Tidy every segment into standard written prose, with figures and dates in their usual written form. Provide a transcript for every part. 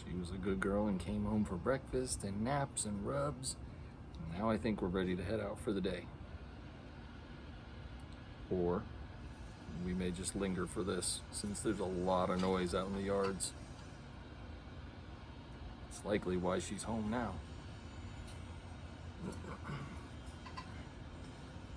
She was a good girl and came home for breakfast and naps and rubs. And now I think we're ready to head out for the day. Or we may just linger for this, since there's a lot of noise out in the yards. It's likely why she's home now.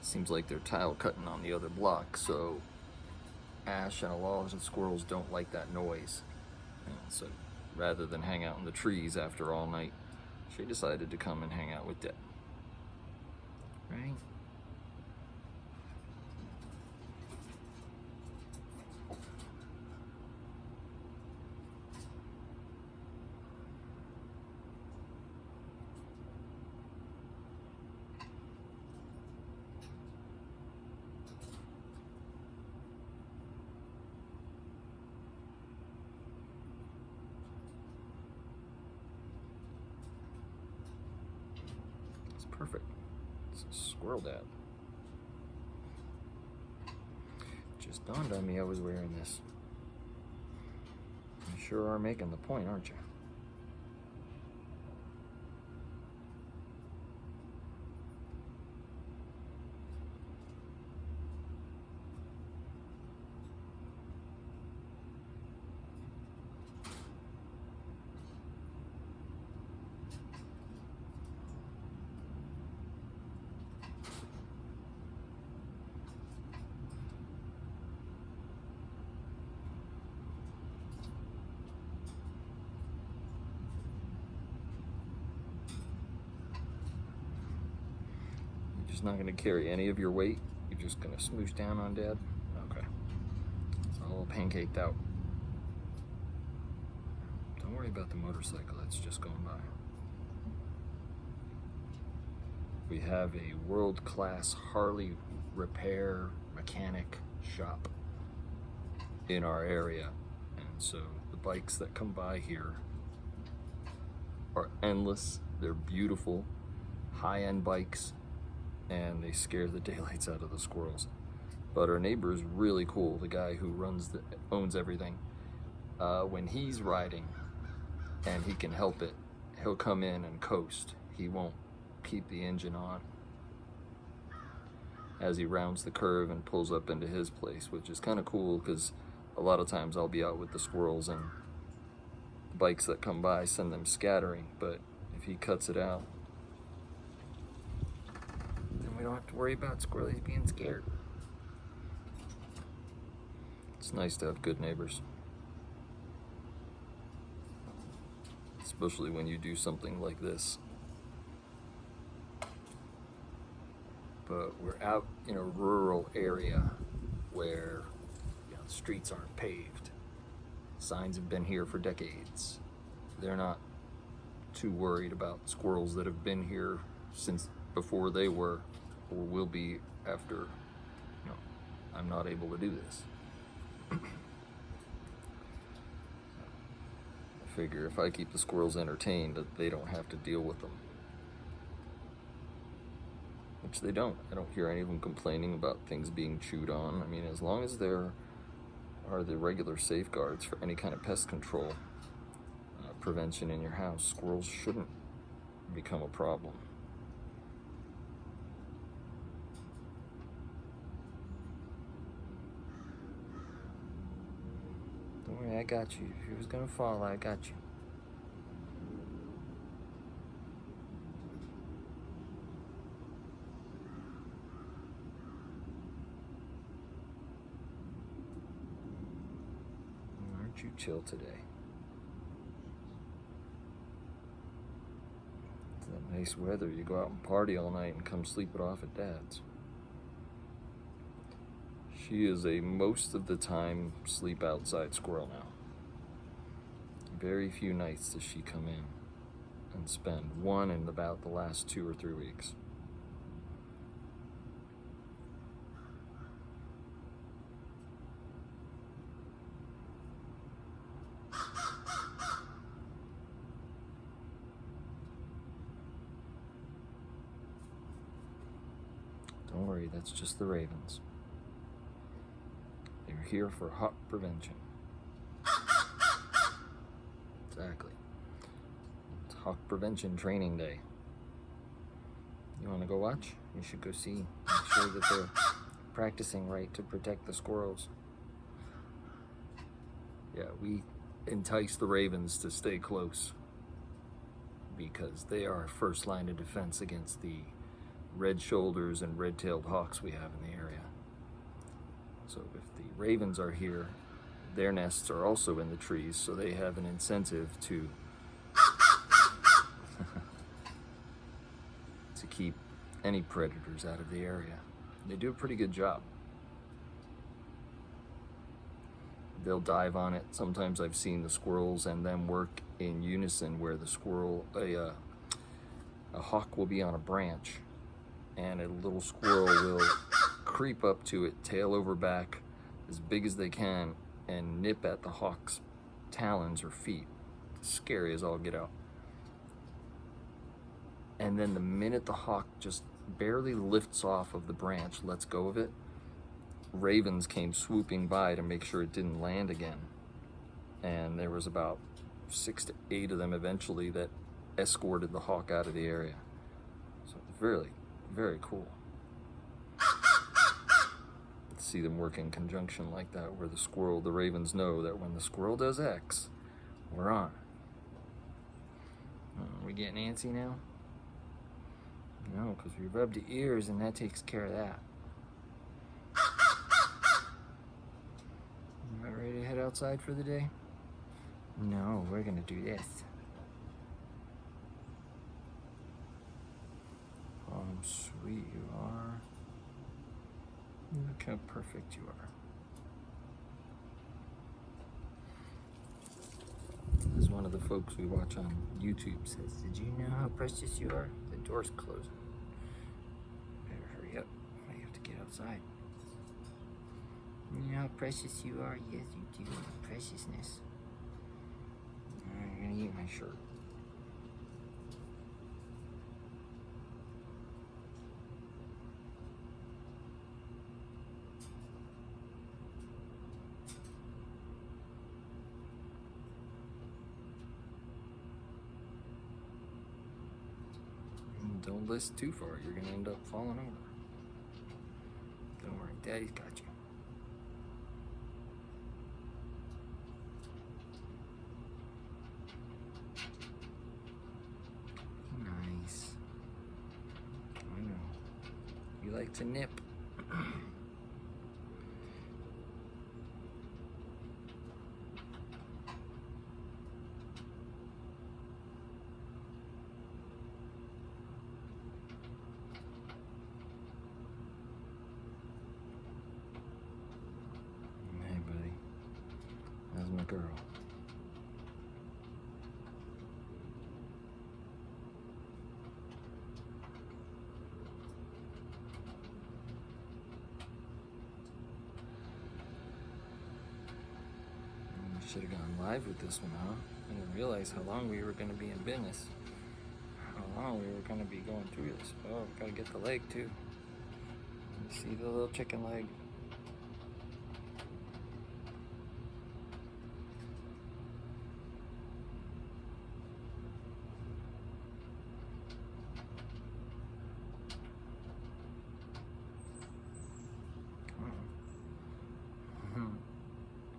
Seems like they're tile cutting on the other block, so Ash and a lot of the squirrels don't like that noise. And so rather than hang out in the trees after all night, she decided to come and hang out with Deb. Right? It's perfect. It's a squirrel dad. Just dawned on me I was wearing this. You sure are making the point, aren't you? Just not going to carry any of your weight. You're just going to smoosh down on Dad. Okay. It's all pancaked out. Don't worry about the motorcycle that's just going by. We have a world-class Harley repair mechanic shop in our area. And so the bikes that come by here are endless. They're beautiful, high-end bikes, and they scare the daylights out of the squirrels. But our neighbor is really cool, the guy who owns everything. When he's riding and he can help it, he'll come in and coast. He won't keep the engine on as he rounds the curve and pulls up into his place, which is kind of cool because a lot of times I'll be out with the squirrels and the bikes that come by send them scattering, but if he cuts it out, we don't have to worry about squirrelies being scared. It's nice to have good neighbors. Especially when you do something like this. But we're out in a rural area where the streets aren't paved. Signs have been here for decades. They're not too worried about squirrels that have been here since before they were, or will be after, I'm not able to do this. I figure if I keep the squirrels entertained, that they don't have to deal with them. Which they don't. I don't hear any of them complaining about things being chewed on. I mean, as long as there are the regular safeguards for any kind of pest control prevention in your house, squirrels shouldn't become a problem. Don't worry, I got you. If you was gonna fall, I got you. Aren't you chill today? It's that nice weather. You go out and party all night and come sleep it off at Dad's. She is a most of the time sleep outside squirrel now. Very few nights does she come in and spend one in about the last 2 or 3 weeks. Don't worry, that's just the ravens. They're here for hawk prevention. Exactly. Hawk Prevention Training Day. You want to go watch? You should go see. Make sure that they're practicing right to protect the squirrels. Yeah, we entice the ravens to stay close because they are first line of defense against the red shoulders and red-tailed hawks we have in the area. So if the ravens are here, their nests are also in the trees, so they have an incentive to to keep any predators out of the area. They do a pretty good job. They'll dive on it. Sometimes I've seen the squirrels and them work in unison, where the squirrel, a hawk will be on a branch and a little squirrel will creep up to it, tail over back, as big as they can, and nip at the hawk's talons or feet. It's scary as all get out. And then the minute the hawk just barely lifts off of the branch, lets go of it, ravens came swooping by to make sure it didn't land again. And there was about 6 to 8 of them eventually that escorted the hawk out of the area. So it's really, very cool. See them work in conjunction like that, where the ravens know that when the squirrel does X, we're on. Are we getting antsy now? No, because we rubbed the ears and that takes care of that. Am I ready to head outside for the day? No, we're gonna do this. Oh, sweet you are. Look how perfect you are. As one of the folks we watch on YouTube says, did you know how precious you are? The door's closing. Better hurry up. I have to get outside. You know how precious you are? Yes, you do. Preciousness. I'm gonna eat my shirt. Don't list too far, you're gonna end up falling over. Don't worry, Daddy's got you. Nice. I know. You like to nip. My girl. We should have gone live with this one, huh? I didn't realize how long we were going to be in business. How long we were going to be going through this. Oh, gotta get the leg too. See the little chicken leg?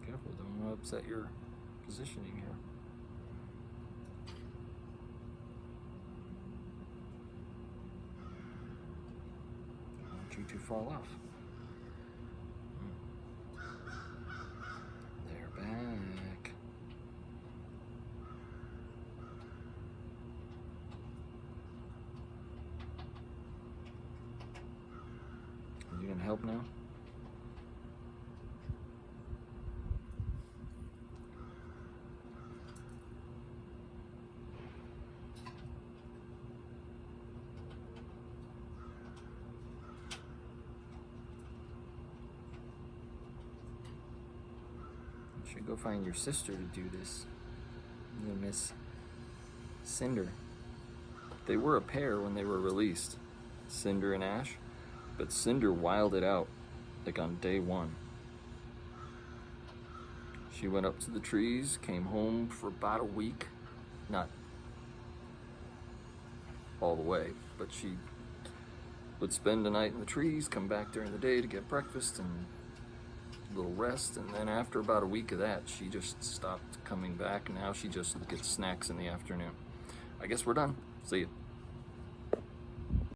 Careful, don't want to upset your positioning here. Don't want you to fall off. They're back. Are you gonna help now? You should go find your sister to do this. You Miss Cinder. They were a pair when they were released, Cinder and Ash, but Cinder wilded out like on day 1. She went up to the trees, came home for about a week, not all the way, but she would spend the night in the trees, come back during the day to get breakfast and a little rest, and then after about a week of that, she just stopped coming back. Now she just gets snacks in the afternoon. I guess we're done. See you.